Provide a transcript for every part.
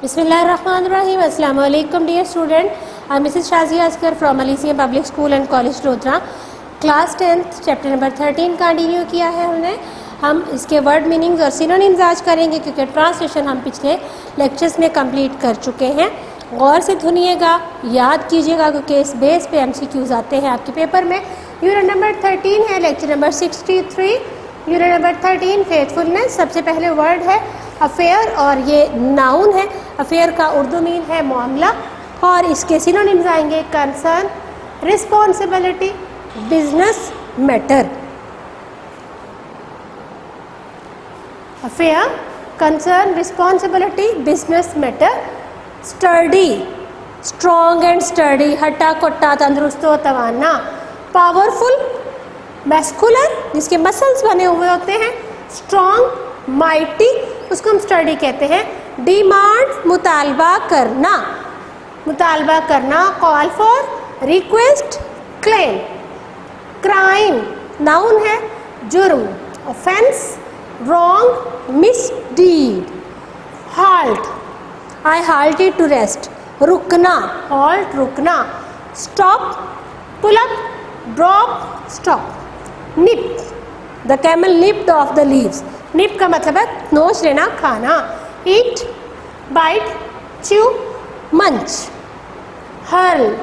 Bismillahirrahmanirrahim. Assalamu alaikum dear student. I am Mrs. Shazia Asghar from Elysium Public School and College Rodra. Class 10th chapter number 13 continue किया है हमने। हम इसके word meanings और synonyms आज करेंगे क्योंकि ट्रांसलेशन हम पिछले लेक्चर्स में कंप्लीट कर चुके हैं। गौर से सुनिएगा, याद कीजिएगा क्योंकि इस बेस पे MCQs आते हैं आपके पेपर में। यूनिट नंबर 13 है, lecture number 63। Unit number 13 faithfulness. सबसे पहले वर्ड है अफेयर और ये नाउन है। अफेयर का उर्दू मीन है मामला और इसके सिनोनिम्स आएंगे concern, responsibility, business, matter. Affair, concern, responsibility, business, matter. Sturdy, strong and sturdy, हट्टा कट्टा, तंदुरुस्त व तवाना। पावरफुल, मैस्कुलर, जिसके मसल्स बने हुए होते हैं। स्ट्रॉन्ग, माइटी, उसको हम स्टडी कहते हैं। डिमांड, मुतालबा करना, मुतालबा करना। Call for, request, claim. Crime, noun है, जुर्म। Offence, wrong, misdeed. Halt, I halted to rest, रुकना। हॉल्ट, रुकना। Stop, pull up, drop, stop. Nip, the camel nipped off the leaves. Nip का मतलब है नोच लेना, खाना। Eat, bite, chew, munch. Hurl,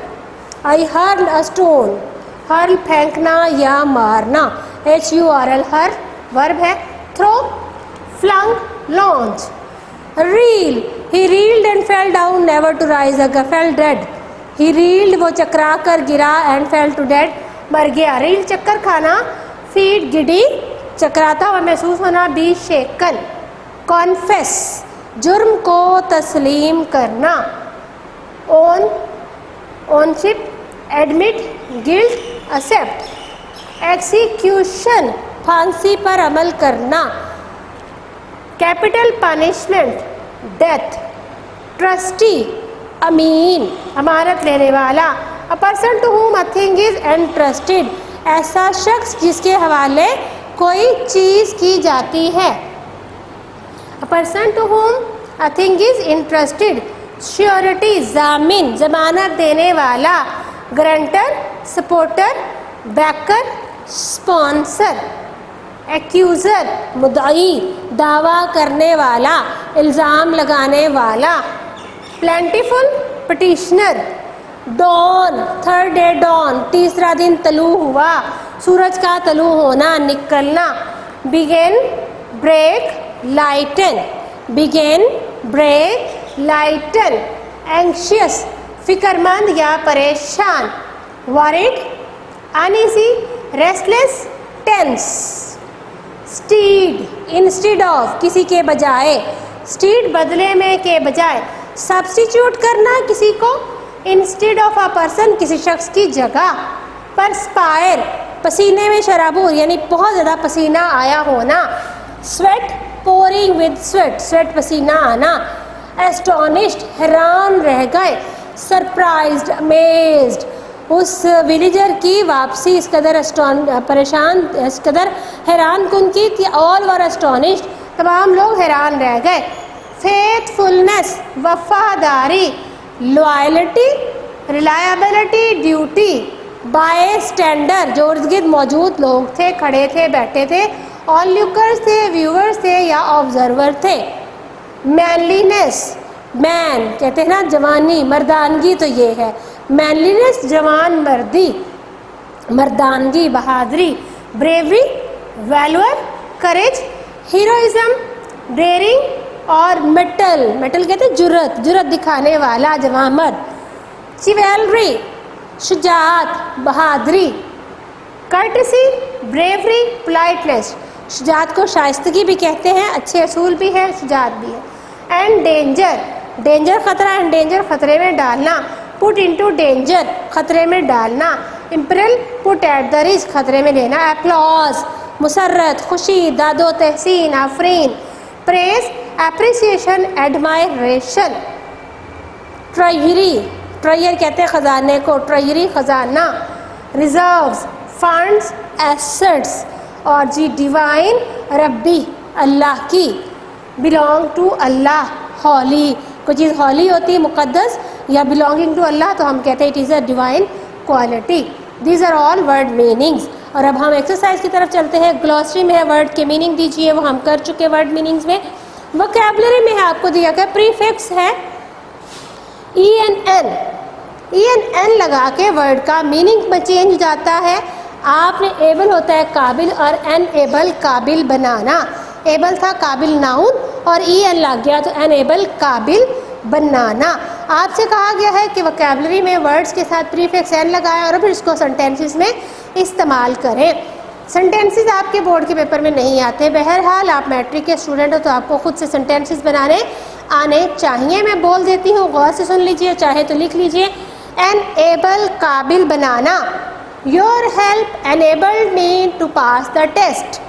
I hurl a stone. Hurl, फेंकना या मारना। HURL, हर, वर्ब है। Throw, flung, launch. Reel, he reeled and fell down never to rise again, fell dead. He reeled, वो चकरा कर गिरा, एंड फेल टू डेड, मर गया। रील, चक्कर खाना। फीड, गिडी, चकराता हुआ महसूस होना। बी शेकन। कॉन्फेस, जुर्म को तस्लीम करना। Own, ownship. Admit, guilt, accept. Execution, फांसी पर अमल करना। Capital punishment, death. ट्रस्टी, अमीन, अमानत लेने वाला। A person to whom a thing is entrusted, ऐसा शख्स जिसके हवाले कोई चीज़ की जाती है। A person to whom a thing is entrusted। Surety, जामिन, जमानत देने वाला। Guarantor, supporter, backer, sponsor. Accuser, मुद्दई, दावा करने वाला, इल्ज़ाम लगाने वाला। Plentiful, petitioner. Dawn, third day dawn, तीसरा दिन तलू हुआ, सूरज का तलू होना, निकलना। Begin, break, lighten. Begin, break, lighten. Anxious, फिक्रमंद या परेशान। Worried, uneasy, restless, tense. Stead, instead of, किसी के बजाय। स्टीड, बदले में, के बजाय। सब्स्टिट्यूट करना किसी को, इंस्टेड ऑफ अ पर्सन, किसी शख्स की जगह। परस्पायर, पसीने में शराबूर यानी बहुत ज़्यादा पसीना आया होना। Sweat, pouring with sweat, sweat पसीना आना। एस्टोनिश्ड, हैरान रह गए। सरप्राइज्ड, अमेज्ड, उस विलेजर की वापसी इस कदर परेशान, इस कदर हैरान कुन की थी। ऑल वर एस्टोनिश्ड, तमाम लोग हैरान रह गए। फेथफुलनेस, वफादारी। Loyalty, reliability, duty. बाय स्टैंडर, जो इर्द गिर्द मौजूद लोग थे, खड़े थे, बैठे थे। ऑल लुकर्स थे, व्यूअर्स थे या ऑब्जर्वर थे। मैनलीनेस, मैन कहते हैं ना जवानी, मर्दानगी, तो ये है मैनलीनेस, जवान मर्दी, मर्दानगी, बहादुरी। ब्रेवरी, वैल्योर, करेज। हीरोइज्म, डेयरिंग और मेटल, मेटल कहते हैं जुर्रत, जुर्रत दिखाने वाला, जवान मर्द। चिवेलरी, शुजाअत, बहादुरी। कर्टसी, ब्रेवरी, पोलाइटनेस, शुजाअत को शाइस्तगी भी कहते हैं, अच्छे असूल भी है, शुजाअत भी है। एंड डेंजर, डेंजर खतरा, एंड डेंजर खतरे में डालना। पुट इनटू डेंजर, खतरे में डालना। Imperil, put at the risk, खतरे में लेना। एप्लॉज, मुसर्रत, खुशी, दादो तहसीन, आफरीन। Praise, appreciation, admiration. Treasury, treasure कहते हैं खजाने को, ट्रेजरी, खजाना। Reserves, funds, assets. और जी डिवाइन, रब्बी, अल्लाह की। बिलोंग टू अल्लाह, हॉली, कोई चीज़ हॉली होती है, मुक़द्दस या बिलोंगिंग टू अल्लाह, तो हम कहते हैं it is a divine quality. These are all word meanings. और अब हम एक्सरसाइज की तरफ चलते हैं। ग्लॉसरी में है वर्ड के मीनिंग दीजिए, वो हम कर चुके वर्ड मीनिंग्स में। वोकैबुलरी में है आपको दिया गया प्रीफिक्स है ENN। ENN लगा के वर्ड का मीनिंग में चेंज हो जाता है। आपने एबल होता है काबिल और अनएबल काबिल बनाना। एबल था काबिल नाउन और EN लग गया तो अनएबल काबिल बनाना। आपसे कहा गया है कि वोकैबुलरी में वर्ड्स के साथ प्रीफिक्स एन लगाएं और फिर इसको सेंटेंसेस में इस्तेमाल करें। सेंटेंसेस आपके बोर्ड के पेपर में नहीं आते, बहरहाल आप मैट्रिक के स्टूडेंट हो तो आपको खुद से सेंटेंसेस बनाने आने चाहिए। मैं बोल देती हूँ, गौर से सुन लीजिए, चाहे तो लिख लीजिए। एनेबल काबिल बनाना, your help enabled me to pass the test.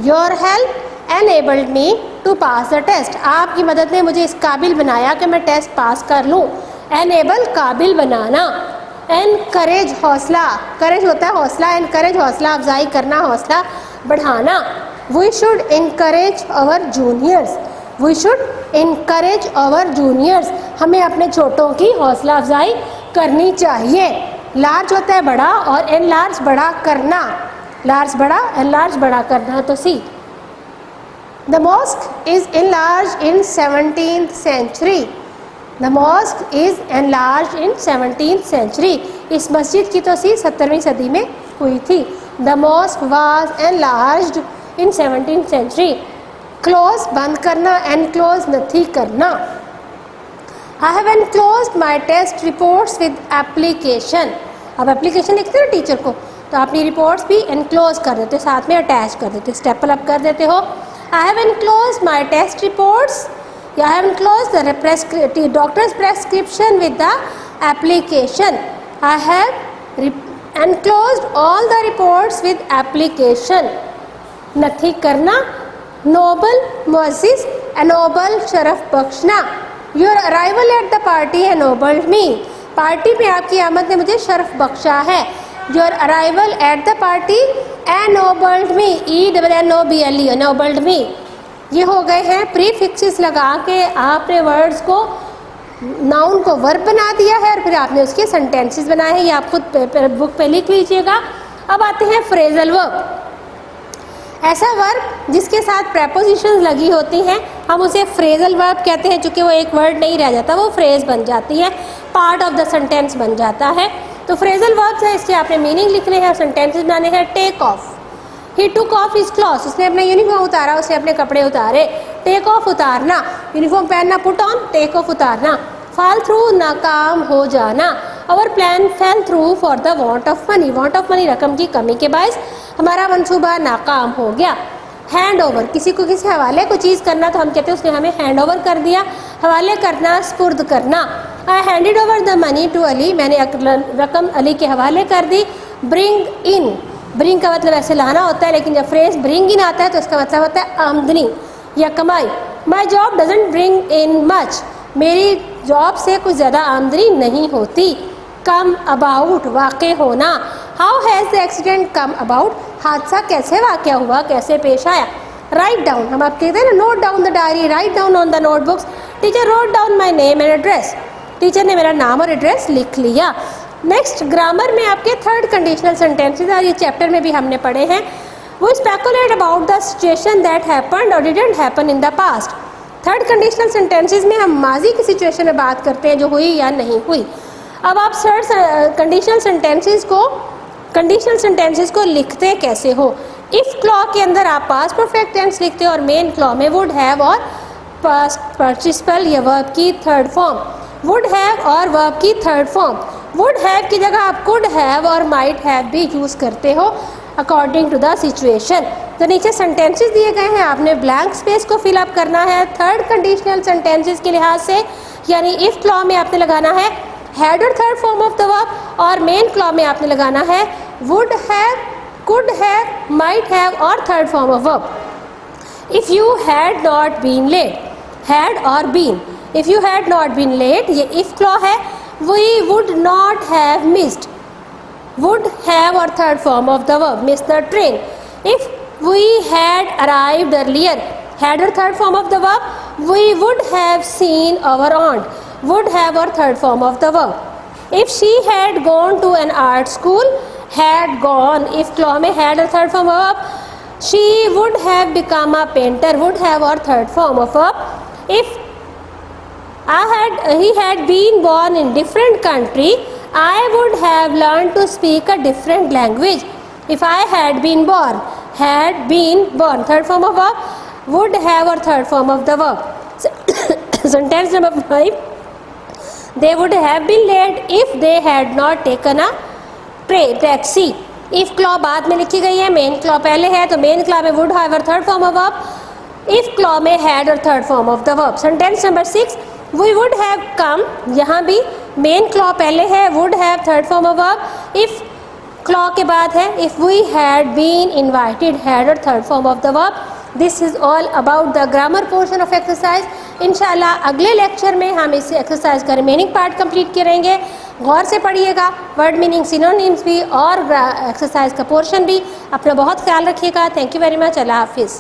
Your help enabled me to pass the test. आपकी मदद ने मुझे इस काबिल बनाया कि मैं टेस्ट पास कर लूँ। एनेबल काबिल बनाना। एनकरेज हौसला, करेज होता है हौसला, एनकरेज हौसला अफजाई करना, हौसला बढ़ाना। We should encourage our juniors. We should encourage our juniors. हमें अपने छोटों की हौसला अफजाई करनी चाहिए। लार्ज होता है बड़ा और एनलार्ज बड़ा करना। लार्ज बड़ा, एनलार्ज बड़ा करना। तो see the mosque is enlarged in 17th century। The mosque is enlarged in 17th century। इस मस्जिद की तो सी 17वीं सदी में हुई थी। The mosque was enlarged in 17th century। Close बंद करना, एनक्लोज नथी करना। I have enclosed my test reports with application. अब एप्लीकेशन लिखते हो टीचर को तो अपनी रिपोर्ट्स भी एनक्लोज कर देते हो, साथ में अटैच कर देते हो, स्टेपल अप कर देते हो। I have enclosed my test reports. I have enclosed the doctor's prescription with the application. I have enclosed all the reports with application. नथी करना, noble मुअज़्ज़िज़, ennoble Sharaf बख्शना। Your arrival at the party ennobled me। Party में आपकी आमद ने मुझे शरफ बख्शा है। Your arrival at the party ennobled me। ENNOBLE ennobled me। ये हो गए हैं प्रीफिक्सेस लगा के आपने वर्ड्स को, नाउन को वर्ब बना दिया है और फिर आपने उसके सेंटेंसेस बनाए हैं। ये आप खुद बुक पे लिख लीजिएगा। अब आते हैं फ्रेजल वर्ब। ऐसा वर्ब जिसके साथ प्रेपोजिशंस लगी होती हैं हम उसे फ्रेजल वर्ब कहते हैं। चूँकि वो एक वर्ड नहीं रह जाता, वो फ्रेज बन जाती है, पार्ट ऑफ द सेंटेंस बन जाता है। तो फ्रेजल वर्ब्स है, इसके आपने मीनिंग लिखने हैं और सेंटेंसेस बनाने हैं। Take off, he took off his clothes. उसने अपना यूनिफॉर्म उतारा, उसने अपने कपड़े उतारे। टेक ऑफ उतारना, यूनिफॉर्म पहनना, पुट ऑन, टेक ऑफ उतारना। फॉल थ्रू नाकाम हो जाना। Our plan fell through for the want of money. Want of money रकम की कमी के बायस हमारा मंसूबा नाकाम हो गया। हैंड ओवर, किसी को किसी हवाले को चीज़ करना तो हम कहते हैं उसने हमें हैंड ओवर कर दिया। हवाले करना, स्पुर्द करना। I handed over the money to Ali. मैंने रकम अली के हवाले कर दी। ब्रिंग इन, ब्रिंग का मतलब ऐसे लाना होता है, लेकिन जब फ्रेज ब्रिंग इन आता है तो इसका मतलब होता है आमदनी या कमाई। My job doesn't bring in much. मेरी जॉब से कुछ ज़्यादा आमदनी नहीं होती। कम अबाउट, वाक़ होना। How has the accident come about. हादसा कैसे वाक़ हुआ, कैसे पेश आया। राइट डाउन, हम आप कहते हैं ना note down the diary, write down on the notebooks. Teacher wrote down my name and address. Teacher ने मेरा नाम और एड्रेस लिख लिया। नेक्स्ट ग्रामर में आपके थर्ड कंडीशनल सेंटेंसेस और ये चैप्टर में भी हमने पढ़े हैं। वो speculate about the situation that happened और didn't happen in the past. Third conditional sentences में हम माजी की सिचुएशन में बात करते हैं जो हुई या नहीं हुई। अब आप कंडीशनल सेंटेंसेस को लिखते कैसे हो। इफ़ क्लॉ के अंदर आप पास्ट परफेक्ट टेंस लिखते हो और मेन क्लॉ में वुड हैव और पास्ट पार्टिसिपल या वर्ब की थर्ड फॉर्म। वुड हैव और वर्ब की थर्ड फॉर्म। वुड हैव की जगह आप कुड हैव और माइट हैव भी यूज़ करते हो अकॉर्डिंग टू द सिचुएशन। तो नीचे सेंटेंसेस दिए गए हैं, आपने ब्लैंक स्पेस को फिल अप करना है थर्ड कंडीशनल सेंटेंसेस के लिहाज से। यानी इफ़ क्लॉ में आपने लगाना है हैड और third form of the verb और मेन क्लॉ में आपने लगाना है would have, could have, might have और third form of verb. If you had not been late, had और been. If you had not been late ये if clause है। We would not have missed, would have और third form of the verb, miss the train. If we had arrived earlier, had और third form of the verb we would have seen our aunt. Would have or third form of the verb. If she had gone to an art school, had gone, if clause में had or third form of verb, she would have become a painter. Would have or third form of verb. If he had been born in different country, I would have learned to speak a different language. If I had been born, third form of verb, would have or third form of the verb. Sentence number 5. They would have been late if they had not taken a taxi. If clause बाद में लिखी गई है, main clause पहले है, तो main clause में would have और third form of verb. If clause में had और third form of the verb. Sentence number 6. We would have come, यहाँ भी main clause पहले है, would have third form of verb. If clause के बाद है, if we had been invited, had और third form of the verb. This is all about the grammar portion of exercise. इंशाल्लाह अगले लेक्चर में हम इस एक्सरसाइज का रिमेनिंग पार्ट कंप्लीट करेंगे. गौर से पढ़िएगा, वर्ड मीनिंग, सिनोनिम्स भी और एक्सरसाइज का पोर्शन भी. अपना बहुत ख्याल रखिएगा. Thank you very much. अल्लाह हाफिज़.